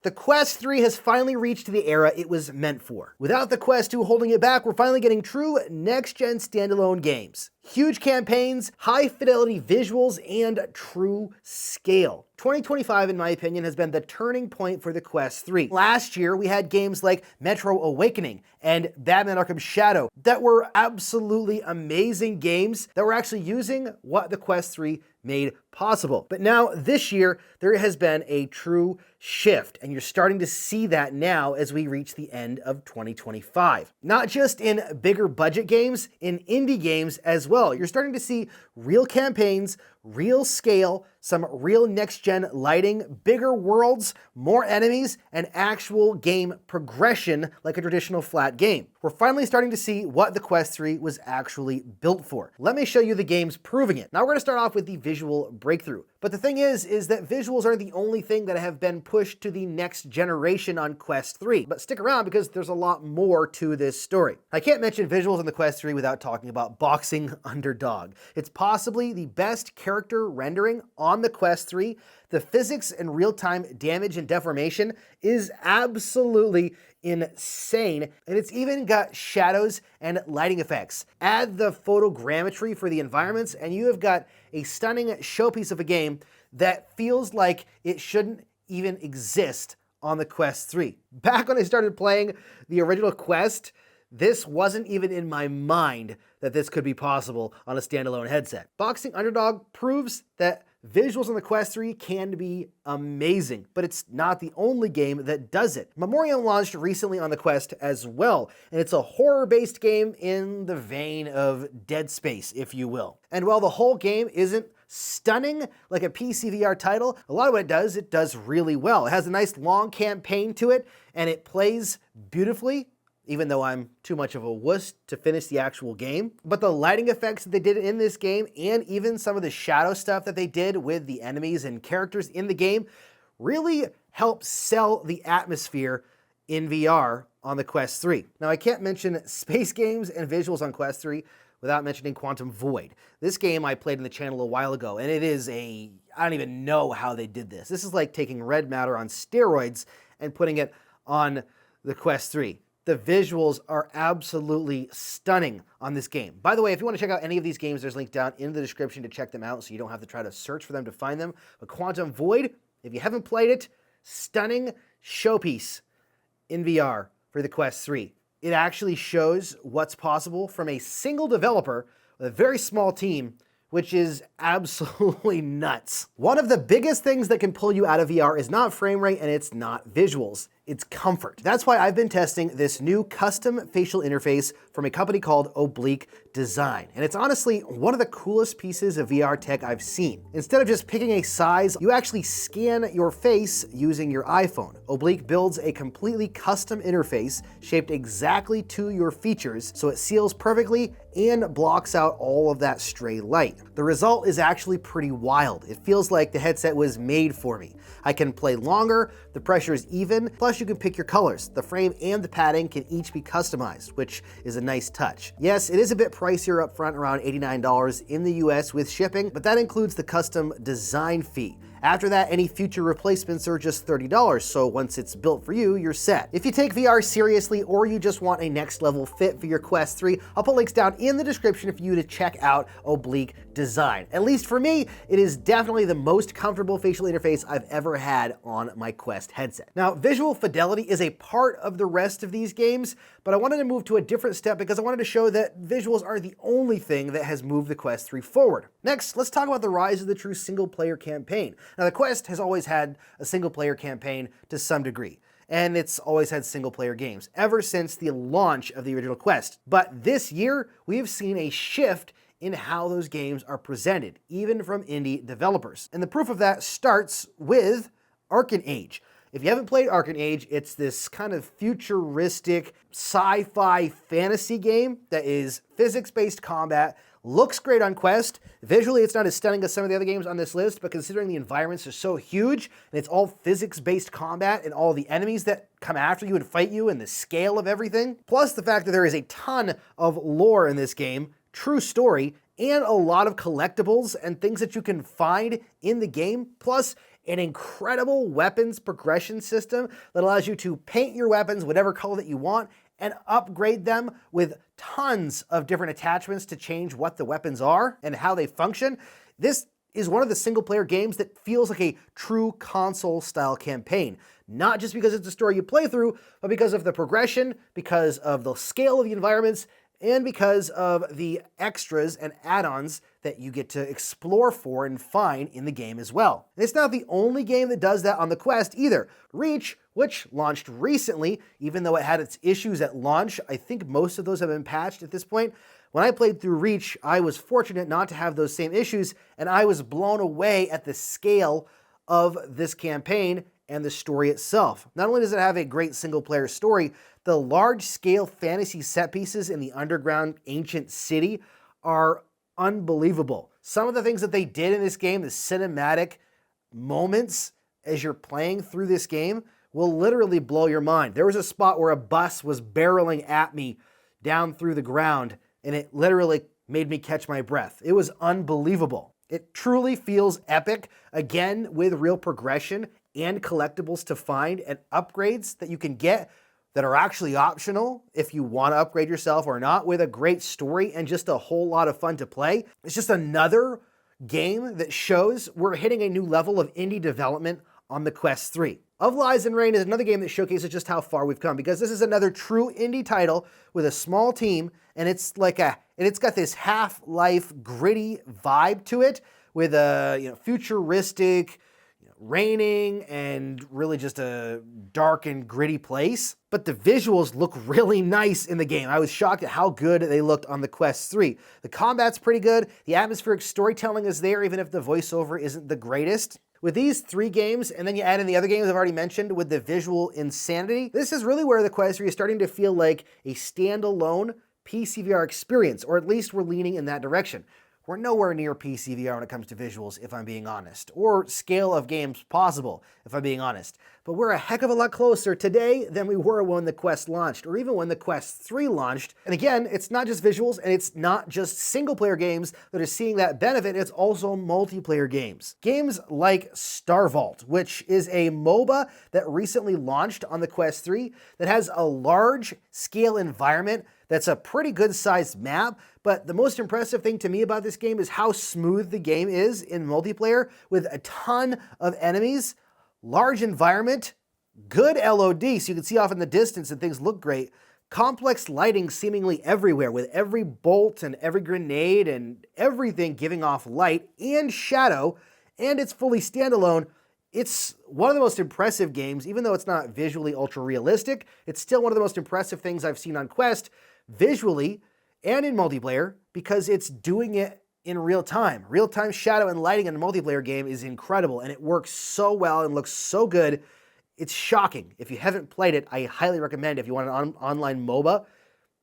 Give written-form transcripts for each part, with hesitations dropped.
The Quest 3 has finally reached the era it was meant for. Without the Quest 2 holding it back, we're finally getting true next-gen standalone games. Huge campaigns, high-fidelity visuals, and true scale. 2025, in my opinion, has been the turning point for the Quest 3. Last year, we had games like Metro Awakening and Batman Arkham Shadow that were absolutely amazing games that were actually using what the Quest 3 made possible. But now, this year, there has been a true shift, and you're starting to see that now as we reach the end of 2025. Not just in bigger budget games, in indie games as well. You're starting to see real campaigns, real scale, some real next-gen lighting, bigger worlds, more enemies, and actual game progression like a traditional flat game. We're finally starting to see what the Quest 3 was actually built for. Let me show you the games proving it. Now we're going to start off with the visual breakthrough. But the thing is that visuals aren't the only thing that have been pushed to the next generation on Quest 3. But stick around because there's a lot more to this story. I can't mention visuals on the Quest 3 without talking about Boxing Underdog. It's possibly the best character rendering on the Quest 3. The physics and real-time damage and deformation is absolutely insane, and it's even got shadows and lighting effects. Add the photogrammetry for the environments, and you have got a stunning showpiece of a game that feels like it shouldn't even exist on the Quest 3. Back when I started playing the original Quest, this wasn't even in my mind that this could be possible on a standalone headset. Boxing Underdog proves that visuals on the Quest 3 can be amazing, but it's not the only game that does it. Memoriam launched recently on the Quest as well, and it's a horror-based game in the vein of Dead Space, if you will. And while the whole game isn't stunning like a PC VR title, a lot of what it does really well. It has a nice long campaign to it, and it plays beautifully, even though I'm too much of a wuss to finish the actual game. But the lighting effects that they did in this game, and even some of the shadow stuff that they did with the enemies and characters in the game, really help sell the atmosphere in VR on the Quest 3. Now, I can't mention space games and visuals on Quest 3 without mentioning Quantum Void. This game I played in the channel a while ago, and it is I don't even know how they did this. This is like taking red matter on steroids and putting it on the Quest 3. The visuals are absolutely stunning on this game. By the way, if you want to check out any of these games, there's a link down in the description to check them out so you don't have to try to search for them to find them. But Quantum Void, if you haven't played it, stunning showpiece in VR for the Quest 3. It actually shows what's possible from a single developer with a very small team, which is absolutely nuts. One of the biggest things that can pull you out of VR is not frame rate and it's not visuals. It's comfort. That's why I've been testing this new custom facial interface from a company called Oblik Design. And it's honestly one of the coolest pieces of VR tech I've seen. Instead of just picking a size, you actually scan your face using your iPhone. Oblik builds a completely custom interface shaped exactly to your features, so it seals perfectly and blocks out all of that stray light. The result is actually pretty wild. It feels like the headset was made for me. I can play longer, the pressure is even, plus you can pick your colors. The frame and the padding can each be customized, which is a nice touch. Yes, it is a bit pricier up front, around $89 in the US with shipping, but that includes the custom design fee. After that, any future replacements are just $30, so once it's built for you, you're set. If you take VR seriously or you just want a next level fit for your Quest 3, I'll put links down in the description for you to check out Oblik Design. At least for me, it is definitely the most comfortable facial interface I've ever had on my Quest headset. Now, visual fidelity is a part of the rest of these games, but I wanted to move to a different step because I wanted to show that visuals are the only thing that has moved the Quest 3 forward. Next, let's talk about the rise of the true single-player campaign. Now, the Quest has always had a single-player campaign to some degree, and it's always had single-player games ever since the launch of the original Quest. But this year, we have seen a shift in how those games are presented, even from indie developers. And the proof of that starts with Arcane Age. If you haven't played Arcane Age, it's this kind of futuristic sci-fi fantasy game that is physics-based combat, looks great on Quest. Visually, it's not as stunning as some of the other games on this list, but considering the environments are so huge, and it's all physics-based combat, and all the enemies that come after you and fight you, and the scale of everything, plus the fact that there is a ton of lore in this game, true story, and a lot of collectibles and things that you can find in the game, plus an incredible weapons progression system that allows you to paint your weapons whatever color that you want and upgrade them with tons of different attachments to change what the weapons are and how they function. This is one of the single-player games that feels like a true console-style campaign. Not just because it's a story you play through, but because of the progression, because of the scale of the environments, and because of the extras and add-ons that you get to explore for and find in the game as well. And it's not the only game that does that on the Quest either. Reach, which launched recently, even though it had its issues at launch, I think most of those have been patched at this point. When I played through Reach, I was fortunate not to have those same issues, and I was blown away at the scale of this campaign and the story itself. Not only does it have a great single-player story, the large-scale fantasy set pieces in the underground ancient city are unbelievable. Some of the things that they did in this game, the cinematic moments as you're playing through this game, will literally blow your mind. There was a spot where a bus was barreling at me down through the ground, and it literally made me catch my breath. It was unbelievable. It truly feels epic, again, with real progression and collectibles to find and upgrades that you can get that are actually optional if you want to upgrade yourself or not, with a great story and just a whole lot of fun to play. It's just another game that shows we're hitting a new level of indie development on the Quest 3. Of Lies and Rain is another game that showcases just how far we've come, because this is another true indie title with a small team, and it's got this Half-Life gritty vibe to it with a futuristic raining and really just a dark and gritty place. But the visuals look really nice in the game. I was shocked at how good they looked on the Quest 3. The combat's pretty good. The atmospheric storytelling is there, even if the voiceover isn't the greatest. With these 3 games, and then you add in the other games I've already mentioned with the visual insanity, this is really where the Quest 3 is starting to feel like a standalone PC VR experience, or at least we're leaning in that direction. We're nowhere near PC VR when it comes to visuals, if I'm being honest, or scale of games possible, if I'm being honest. But we're a heck of a lot closer today than we were when the Quest launched, or even when the Quest 3 launched. And again, it's not just visuals, and it's not just single-player games that are seeing that benefit, it's also multiplayer games. Games like Star Vault, which is a MOBA that recently launched on the Quest 3 that has a large-scale environment that's a pretty good-sized map, but the most impressive thing to me about this game is how smooth the game is in multiplayer, with a ton of enemies, large environment, good LOD so you can see off in the distance and things look great, complex lighting seemingly everywhere, with every bolt and every grenade and everything giving off light and shadow, and it's fully standalone. It's one of the most impressive games, even though it's not visually ultra-realistic. It's still one of the most impressive things I've seen on Quest, visually and in multiplayer, because it's doing it in real time. Real-time shadow and lighting in a multiplayer game is incredible, and it works so well and looks so good. It's shocking. If you haven't played it, I highly recommend it. If you want an online MOBA,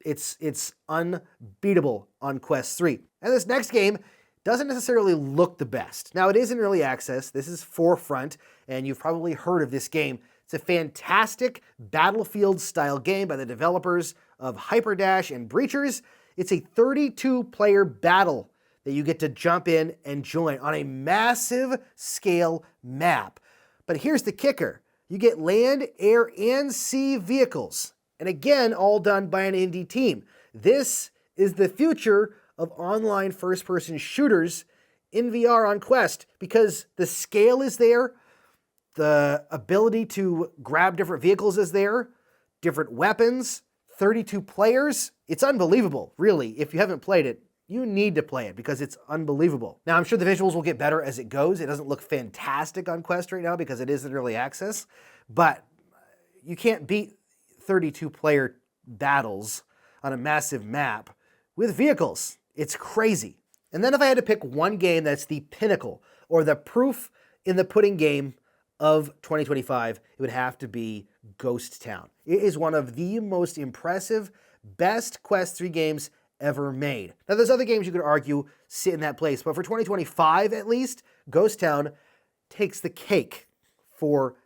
it's unbeatable on Quest 3. And this next game doesn't necessarily look the best. Now, it is in early access. This is Forefront, and you've probably heard of this game. It's a fantastic Battlefield-style game by the developers of Hyperdash and Breachers. It's a 32-player battle that you get to jump in and join on a massive scale map. But here's the kicker. You get land, air, and sea vehicles. And again, all done by an indie team. This is the future of online first-person shooters in VR on Quest, because the scale is there, the ability to grab different vehicles is there, different weapons, 32 players. It's unbelievable, really. If you haven't played it, you need to play it because it's unbelievable. Now, I'm sure the visuals will get better as it goes. It doesn't look fantastic on Quest right now because it is in early access, but you can't beat 32-player battles on a massive map with vehicles. It's crazy. And then if I had to pick one game that's the pinnacle or the proof in the pudding game of 2025, it would have to be Ghost Town. It is one of the most impressive, best Quest 3 games ever made. Now, there's other games you could argue sit in that place, but for 2025 at least, Ghost Town takes the cake for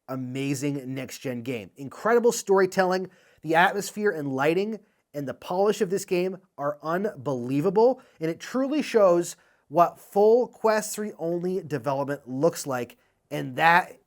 amazing next-gen game. Incredible storytelling, the atmosphere and lighting and the polish of this game are unbelievable, and it truly shows what full Quest 3 only development looks like and that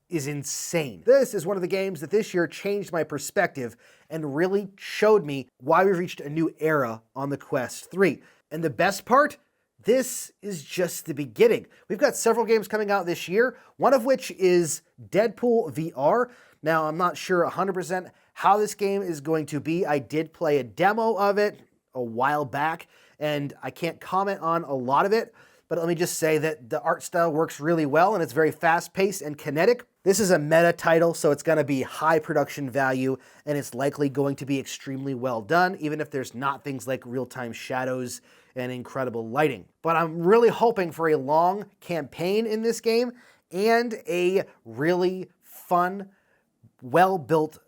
is insane. This is one of the games that this year changed my perspective and really showed me why we've reached a new era on the Quest 3. And the best part, this is just the beginning. We've got several games coming out this year, one of which is Deadpool VR. Now, I'm not sure 100% how this game is going to be. I did play a demo of it a while back, and I can't comment on a lot of it, but let me just say that the art style works really well and it's very fast-paced and kinetic. This is a meta title, so it's going to be high production value and it's likely going to be extremely well done, even if there's not things like real-time shadows and incredible lighting. But I'm really hoping for a long campaign in this game and a really fun, well-built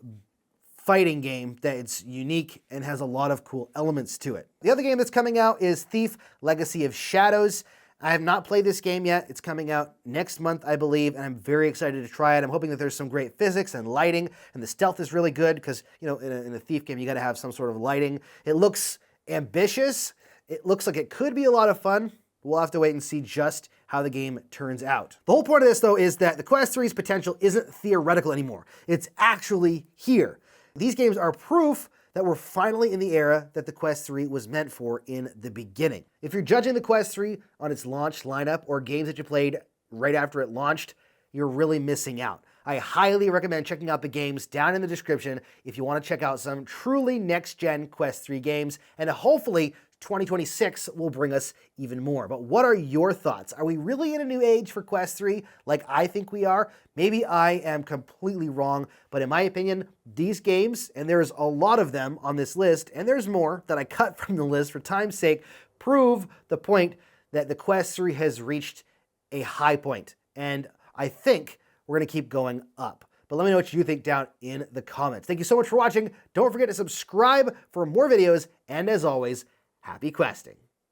fighting game that's unique and has a lot of cool elements to it. The other game that's coming out is Thief: Legacy of Shadows. I have not played this game yet. It's coming out next month, I believe, and I'm very excited to try it. I'm hoping that there's some great physics and lighting, and the stealth is really good because, you know, in a Thief game, you gotta have some sort of lighting. It looks ambitious. It looks like it could be a lot of fun. We'll have to wait and see just how the game turns out. The whole point of this, though, is that the Quest 3's potential isn't theoretical anymore. It's actually here. These games are proof that we're finally in the era that the Quest 3 was meant for in the beginning. If you're judging the Quest 3 on its launch lineup or games that you played right after it launched, you're really missing out. I highly recommend checking out the games down in the description if you want to check out some truly next-gen Quest 3 games, and hopefully 2026 will bring us even more. But what are your thoughts? Are we really in a new age for Quest 3 like I think we are? Maybe I am completely wrong, but in my opinion, these games, and there's a lot of them on this list, and there's more that I cut from the list for time's sake, prove the point that the Quest 3 has reached a high point. And I think we're gonna keep going up. But let me know what you think down in the comments. Thank you so much for watching. Don't forget to subscribe for more videos, and as always, happy questing.